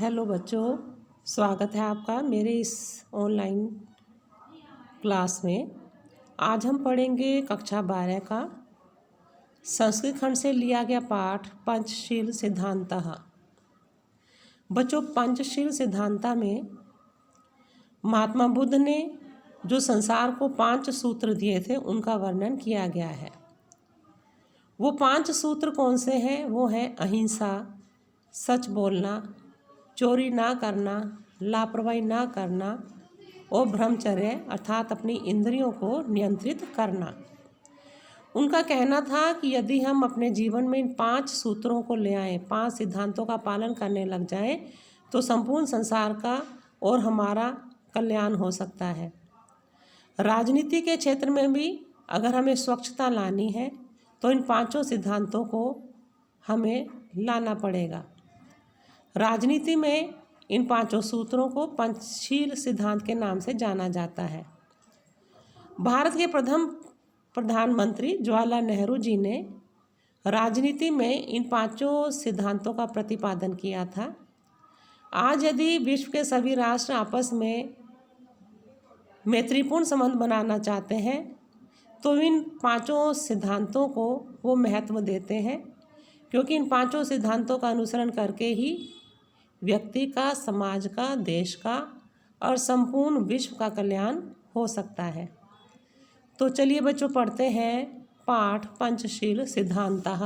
Hello बच्चों, स्वागत है आपका मेरे इस ऑनलाइन क्लास में। आज हम पढ़ेंगे कक्षा 12 का संस्कृत खंड से लिया गया पाठ पंचशील सिद्धांतः। बच्चों, पंचशील सिद्धांता में महात्मा बुद्ध ने जो संसार को 5 सूत्र दिए थे उनका वर्णन किया गया है। वो 5 सूत्र कौन से हैं? वो हैं अहिंसा, सच बोलना, चोरी ना करना, लापरवाही ना करना और ब्रह्मचर्य अर्थात अपनी इंद्रियों को नियंत्रित करना। उनका कहना था कि यदि हम अपने जीवन में इन 5 सूत्रों को ले आएँ, 5 सिद्धांतों का पालन करने लग जाएं, तो संपूर्ण संसार का और हमारा कल्याण हो सकता है। राजनीति के क्षेत्र में भी अगर हमें स्वच्छता लानी है तो इन 5 सिद्धांतों को हमें लाना पड़ेगा। राजनीति में इन 5 सूत्रों को पंचशील सिद्धांत के नाम से जाना जाता है। भारत के प्रथम प्रधानमंत्री जवाहरलाल नेहरू जी ने राजनीति में इन 5 सिद्धांतों का प्रतिपादन किया था। आज यदि विश्व के सभी राष्ट्र आपस में मैत्रीपूर्ण संबंध बनाना चाहते हैं तो इन 5 सिद्धांतों को वो महत्व देते हैं, क्योंकि इन 5 सिद्धांतों का अनुसरण करके ही व्यक्ति का, समाज का, देश का और संपूर्ण विश्व का कल्याण हो सकता है। तो चलिए बच्चों, पढ़ते हैं पाठ पंचशील सिद्धांतः।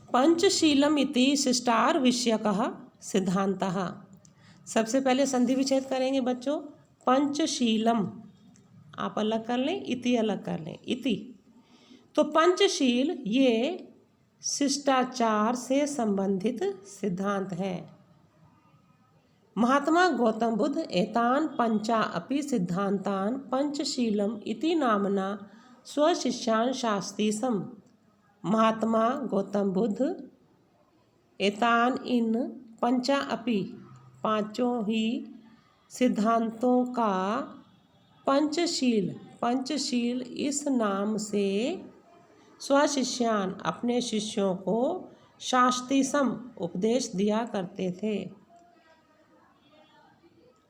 पंचशीलम इति शिष्टार विषयकः सिद्धांतः। सबसे पहले संधि विच्छेद करेंगे बच्चों। पंचशीलम आप अलग कर लें, इति अलग कर लें। इति तो पंचशील ये शिष्टाचार से संबंधित सिद्धांत है। महात्मा गौतम बुद्ध एतान पंचा अपि सिद्धांतान पंचशीलम इति नामना स्वशिष्यान् शास्तिसम। महात्मा गौतम बुद्ध एतान इन पंचा अपि 5 ही सिद्धांतों का पंचशील इस नाम से स्वशिष्यान अपने शिष्यों को शास्तिसम उपदेश दिया करते थे।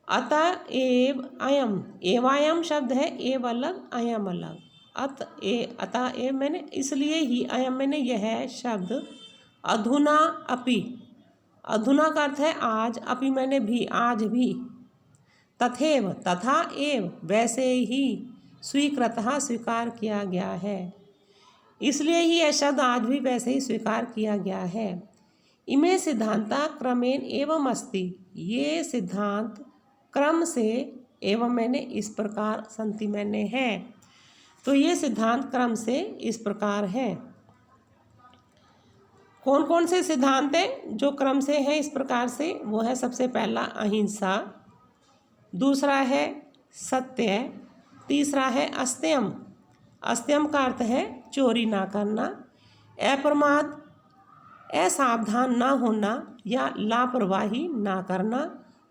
अतएव अयम, एवायम शब्द है, एव अलग अयम अलग। अतएव मैंने इसलिए ही, अयम मैंने यह शब्द, अधुना अपि, अधुना का अर्थ है आज, अपि मैंने भी, आज भी, तथैव तथा एव वैसे ही, स्वीकृतः स्वीकार किया गया है, इसलिए ही यह शब्द आज भी वैसे ही स्वीकार किया गया है। इमे सिद्धांता क्रमेण एवं अस्ति, ये सिद्धांत क्रम से, एवं मैंने इस प्रकार, संति मैंने है, तो ये सिद्धांत क्रम से इस प्रकार है। कौन कौन से सिद्धांत हैं जो क्रम से हैं इस प्रकार से? वो है सबसे पहला अहिंसा, दूसरा है सत्य, तीसरा है अस्त्यम, अस्त्यम का अर्थ है चोरी ना करना, अप्रमाद असावधान ना होना या लापरवाही ना करना,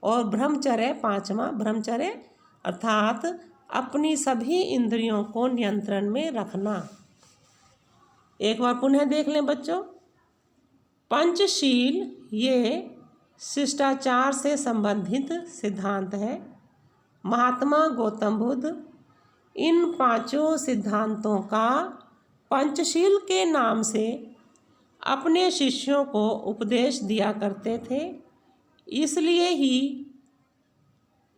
और ब्रह्मचर्य 5वां, ब्रह्मचर्य अर्थात अपनी सभी इंद्रियों को नियंत्रण में रखना। एक बार पुनः देख लें बच्चों। पंचशील ये शिष्टाचार से संबंधित सिद्धांत है। महात्मा गौतम बुद्ध इन 5 सिद्धांतों का पंचशील के नाम से अपने शिष्यों को उपदेश दिया करते थे, इसलिए ही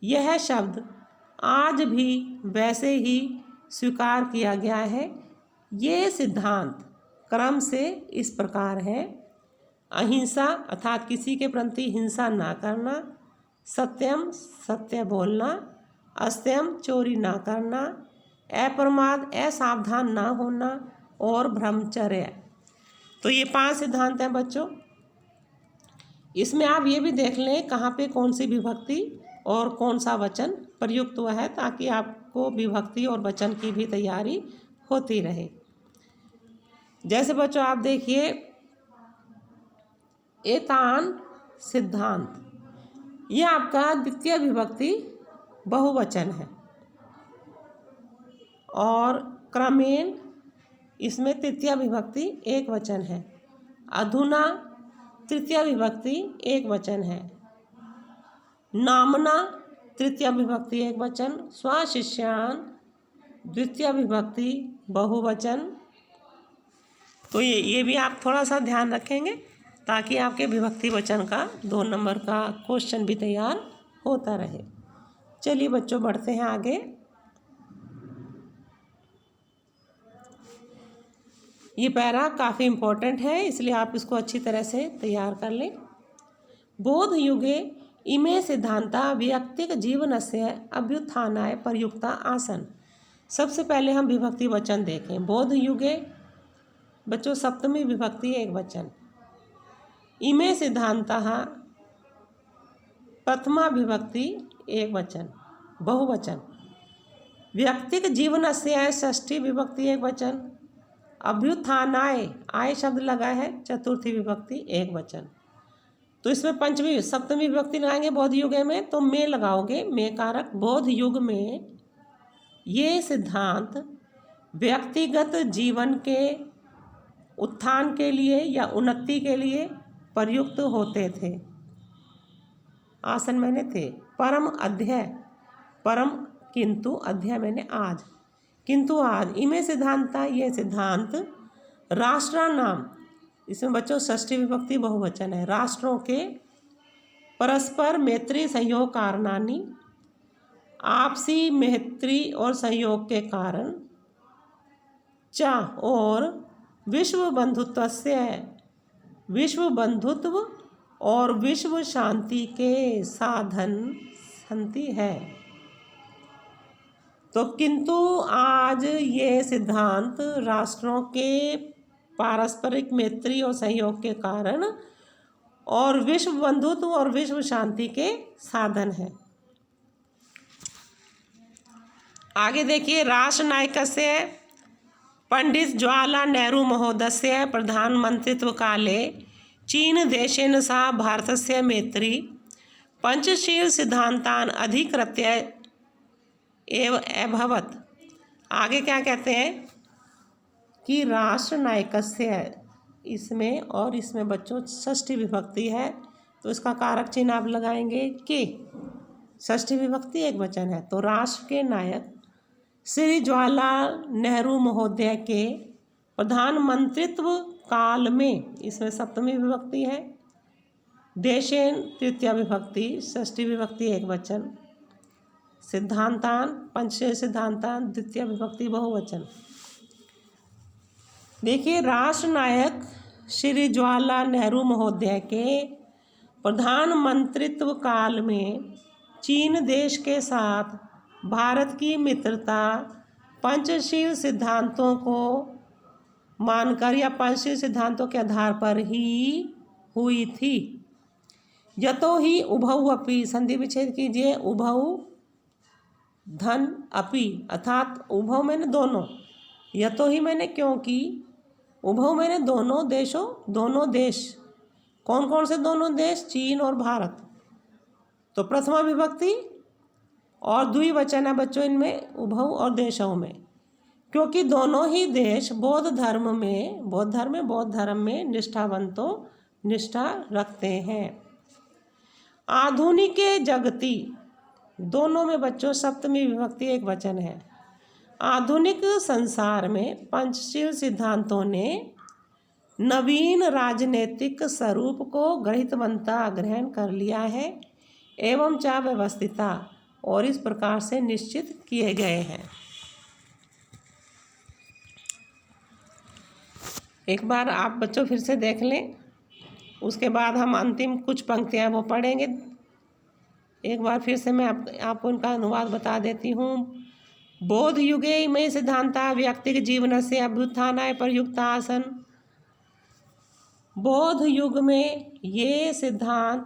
यह शब्द आज भी वैसे ही स्वीकार किया गया है। ये सिद्धांत क्रम से इस प्रकार है। अहिंसा अर्थात किसी के प्रति हिंसा ना करना, सत्यम सत्य बोलना, अस्त्यम चोरी ना करना, अप्रमाद असावधान ना होना, और ब्रह्मचर्य। तो ये 5 सिद्धांत हैं बच्चों। इसमें आप ये भी देख लें कहाँ पे कौन सी विभक्ति और कौन सा वचन प्रयुक्त हुआ है, ताकि आपको विभक्ति और वचन की भी तैयारी होती रहे। जैसे बच्चों आप देखिए, एतान सिद्धांत, ये आपका द्वितीय विभक्ति बहुवचन है, और क्रमेण इसमें तृतीया विभक्ति एक वचन है। अधुना तृतीया विभक्ति एक वचन है। नामना तृतीया विभक्ति एक वचन। स्वशिष्यान द्वितीय विभक्ति बहुवचन। तो ये भी आप थोड़ा सा ध्यान रखेंगे ताकि आपके विभक्ति वचन का 2 नंबर का क्वेश्चन भी तैयार होता रहे। चलिए बच्चों बढ़ते हैं आगे। ये पैरा काफ़ी इम्पोर्टेंट है, इसलिए आप इसको अच्छी तरह से तैयार कर लें। बोध युगे इमे सिद्धांता व्यक्तिक जीवनस्य अभ्युत्थानाय प्रयुक्ता आसन। सबसे पहले हम विभक्ति वचन देखें। बोध युगे बच्चों सप्तमी विभक्ति एक वचन। इमे सिद्धांतः प्रथमा विभक्ति एक वचन बहुवचन। व्यक्तिक जीवनस्य षष्ठी विभक्ति एक वचन। अभ्युत्थानाय आय शब्द लगा है चतुर्थी विभक्ति एक वचन। तो इसमें पंचमी सप्तमी विभक्ति लगाएंगे बोध युग में, तो में लगाओगे में कारक। बोध युग में ये सिद्धांत व्यक्तिगत जीवन के उत्थान के लिए या उन्नति के लिए प्रयुक्त होते थे। आसन मैंने थे। परम अध्यय परम किंतु अध्यय मैंने आज। किंतु आज इमे सिद्धांता ये सिद्धांत राष्ट्रानाम, इसमें बच्चों षष्ठी विभक्ति बहुवचन है। राष्ट्रों के परस्पर मैत्री सहयोग कारणानि, आपसी मैत्री और सहयोग के कारण, चा और विश्व बंधुत्व और विश्व शांति के साधन संति है। तो किंतु आज ये सिद्धांत राष्ट्रों के पारस्परिक मैत्री और सहयोग के कारण और विश्व बंधुत्व और विश्व शांति के साधन है। आगे देखिए। राष्ट्र नायकस्य पंडित जवाहरलाल नेहरू महोदयस्य प्रधानमंत्रित्व काले चीन देशेन सह भारतस्य मैत्री पंचशील सिद्धांतान अधिकृत्य एव अभवत्। आगे क्या कहते हैं कि राष्ट्र नायकस्य, इसमें और इसमें बच्चों षष्ठी विभक्ति है, तो इसका कारक चिन्ह आप लगाएंगे कि षष्ठी विभक्ति एक वचन है। तो राष्ट्र के नायक श्री जवाहरलाल नेहरू महोदय के प्रधानमंत्रित्व काल में, इसमें सप्तमी विभक्ति है। देशेन तृतीया विभक्ति, षष्ठी विभक्ति एक वचन। सिद्धांतान पंचशील सिद्धांतान द्वितीय विभक्ति बहुवचन। देखिए, राष्ट्र नायक श्री जवाहरलाल नेहरू महोदय के प्रधानमंत्रित्व काल में चीन देश के साथ भारत की मित्रता पंचशील सिद्धांतों को मानकर या पंचशील सिद्धांतों के आधार पर ही हुई थी। यतो ही उभौ अपि, संधि विच्छेद कीजिए, उभौ धन अपि, अर्थात उभौ मैंने दोनों, यतो ही मैंने क्योंकि, उभौ मैंने दोनों देशों, दोनों देश। कौन कौन से दोनों देश? चीन और भारत। तो प्रथमा विभक्ति और द्विवचन है बच्चों इनमें, उभौ और देशों में, क्योंकि दोनों ही देश बौद्ध धर्म में निष्ठावंतों निष्ठा रखते हैं। आधुनिक जगती, दोनों में बच्चों सप्तमी विभक्ति एक वचन है। आधुनिक संसार में पंचशील सिद्धांतों ने नवीन राजनीतिक स्वरूप को ग्रहितवंता ग्रहण कर लिया है एवं चा व्यवस्थिता, और इस प्रकार से निश्चित किए गए हैं। एक बार आप बच्चों फिर से देख लें, उसके बाद हम अंतिम कुछ पंक्तियां वो पढ़ेंगे। एक बार फिर से मैं आपको इनका अनुवाद बता देती हूँ। बोध युगे में सिद्धांता व्यक्तिक जीवन से अभ्युत्थानाय प्रयुक्त आसन। बौद्ध युग में ये सिद्धांत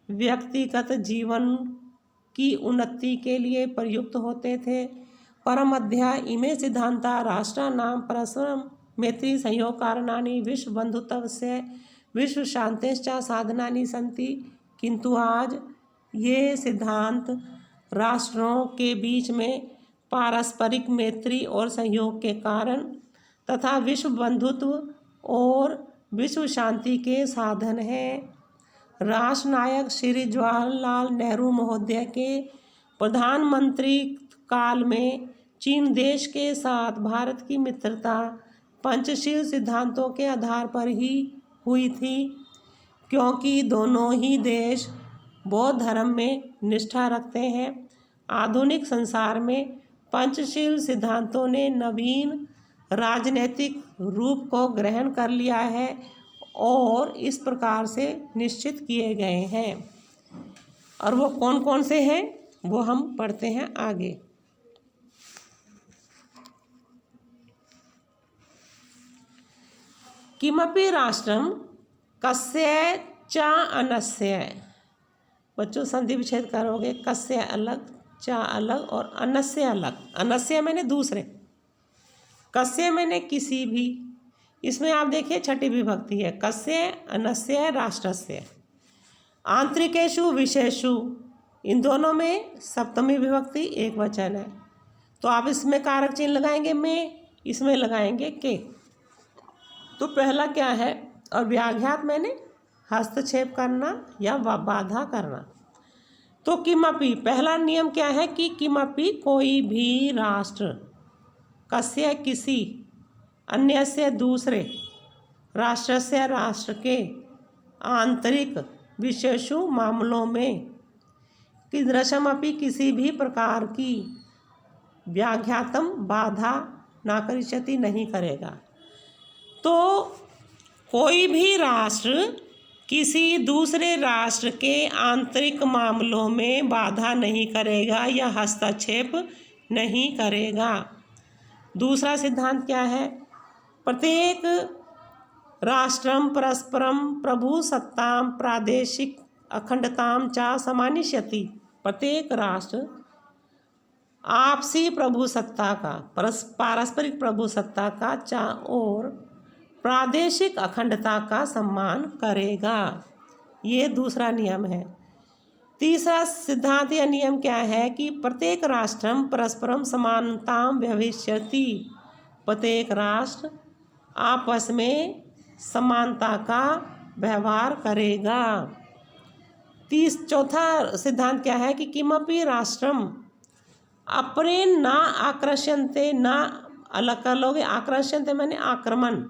व्यक्तिगत जीवन की उन्नति के लिए प्रयुक्त होते थे। परम अध्याय इमे सिद्धांता राष्ट्रानाम परस्पर मैत्री सहयोग कारणानि विश्व बंधुत्वस्य विश्व शांतिश्च साधनानि सन्ति। किंतु आज ये सिद्धांत राष्ट्रों के बीच में पारस्परिक मैत्री और सहयोग के कारण तथा विश्व बंधुत्व और विश्व शांति के साधन हैं। राष्ट्र नायक श्री जवाहरलाल नेहरू महोदय के प्रधानमंत्री काल में चीन देश के साथ भारत की मित्रता पंचशील सिद्धांतों के आधार पर ही हुई थी, क्योंकि दोनों ही देश बौद्ध धर्म में निष्ठा रखते हैं। आधुनिक संसार में पंचशील सिद्धांतों ने नवीन राजनीतिक रूप को ग्रहण कर लिया है और इस प्रकार से निश्चित किए गए हैं। और वो कौन कौन से हैं वो हम पढ़ते हैं आगे। किमपि राष्ट्रम कस्य च अन्यस्य। बच्चों संधि विच्छेद करोगे, कस्य अलग, च अलग और अन्यस्य अलग। अन्यस्य मैंने दूसरे, कस्य मैंने किसी भी। इसमें आप देखिए छठी विभक्ति है, कस्य अन्यस्य राष्ट्रस्य। आंतरिकेषु विशेषु, इन दोनों में सप्तमी विभक्ति एक वचन है, तो आप इसमें कारक चिन्ह लगाएंगे में, इसमें लगाएंगे के। तो पहला क्या है, और व्याघात मैंने हस्तक्षेप करना या बाधा करना। तो किमपि, पहला नियम क्या है कि किमपि कोई भी राष्ट्र, कस्य किसी, अन्य से दूसरे, राष्ट्र से राष्ट्र के, आंतरिक विशेषु मामलों में, कीदृशमपि किसी भी प्रकार की, व्याघातम बाधा ना करिष्यति नहीं करेगा। तो कोई भी राष्ट्र किसी दूसरे राष्ट्र के आंतरिक मामलों में बाधा नहीं करेगा या हस्तक्षेप नहीं करेगा। दूसरा सिद्धांत क्या है, प्रत्येक राष्ट्रम परस्परम प्रभुसत्तां प्रादेशिक अखंडतां च समानिष्यति। प्रत्येक राष्ट्र आपसी प्रभुसत्ता का, पारस्परिक प्रभुसत्ता का च और प्रादेशिक अखंडता का सम्मान करेगा। ये दूसरा नियम है। तीसरा सिद्धांत या नियम क्या है कि प्रत्येक राष्ट्रम परस्परम समानतां व्यभिष्यति। प्रत्येक राष्ट्र आपस में समानता का व्यवहार करेगा। चौथा सिद्धांत क्या है कि किमपि राष्ट्रम अपने न आक्रष्यन्ते, न अलग कर लोगे, आक्रष्यन्ते मैंने आक्रमण,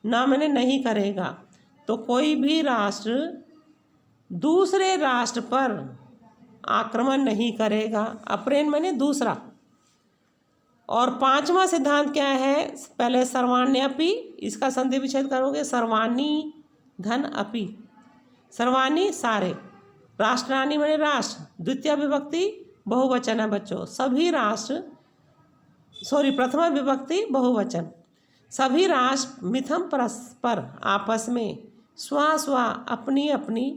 ना मैंने नहीं करेगा। तो कोई भी राष्ट्र दूसरे राष्ट्र पर आक्रमण नहीं करेगा, अप्रेन मैंने दूसरा। और पांचवा सिद्धांत क्या है, पहले सर्वाण्यपि, इसका संधि विच्छेद करोगे, सर्वाणी धन अपि। सर्वाणी सारे, राष्ट्राणी मैंने राष्ट्र, द्वितीय विभक्ति बहुवचन है बच्चों, सभी राष्ट्र, प्रथमा विभक्ति बहुवचन। सभी राष्ट्र मिथम परस्पर आपस में स्व अपनी अपनी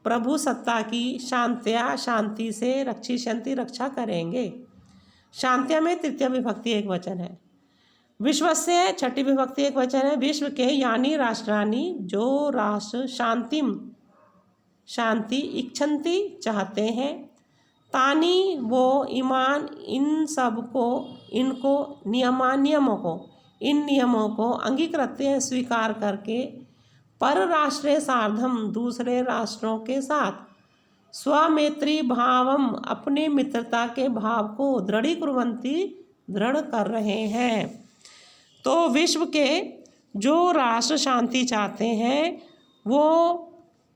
प्रभुसत्ता की शांति से रक्षिष्यन्ति रक्षा करेंगे। शांत्या में तृतीय विभक्ति एक वचन है। विश्व से छठी विभक्ति एक वचन है। विश्व के यानी राष्ट्रानी, जो राष्ट्र शांति इच्छन्ति चाहते हैं, तानी वो ईमान, इन सब को, इनको नियमों को, इन नियमों को अंगीकृत्य स्वीकार करके परराष्ट्रीय सार्धम दूसरे राष्ट्रों के साथ स्वमैत्री भावम अपने मित्रता के भाव को दृढ़ कर रहे हैं। तो विश्व के जो राष्ट्र शांति चाहते हैं वो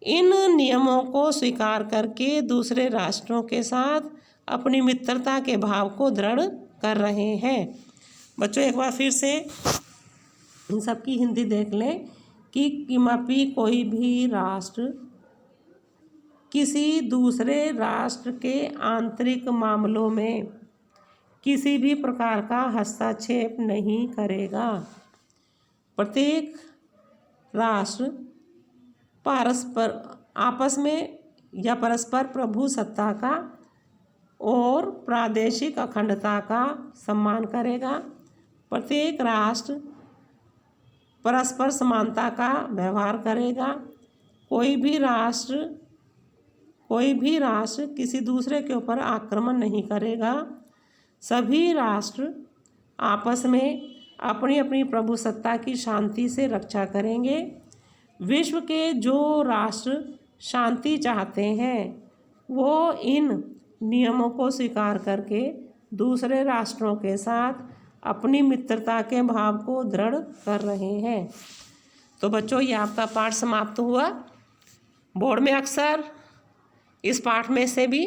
इन नियमों को स्वीकार करके दूसरे राष्ट्रों के साथ अपनी मित्रता के भाव को दृढ़ कर रहे हैं। बच्चों एक बार फिर से इन सब की हिंदी देख लें कि किमपि कोई भी राष्ट्र किसी दूसरे राष्ट्र के आंतरिक मामलों में किसी भी प्रकार का हस्तक्षेप नहीं करेगा। प्रत्येक राष्ट्र आपस में या परस्पर प्रभुसत्ता का और प्रादेशिक अखंडता का सम्मान करेगा। प्रत्येक राष्ट्र परस्पर समानता का व्यवहार करेगा। कोई भी राष्ट्र किसी दूसरे के ऊपर आक्रमण नहीं करेगा। सभी राष्ट्र आपस में अपनी अपनी प्रभुसत्ता की शांति से रक्षा करेंगे। विश्व के जो राष्ट्र शांति चाहते हैं वो इन नियमों को स्वीकार करके दूसरे राष्ट्रों के साथ अपनी मित्रता के भाव को दृढ़ कर रहे हैं। तो बच्चों, ये आपका पाठ समाप्त हुआ। बोर्ड में अक्सर इस पाठ में से भी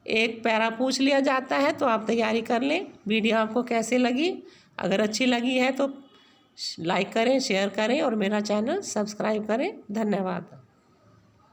एक पैरा पूछ लिया जाता है, तो आप तैयारी कर लें। वीडियो आपको कैसे लगी? अगर अच्छी लगी है तो लाइक करें, शेयर करें और मेरा चैनल सब्सक्राइब करें। धन्यवाद।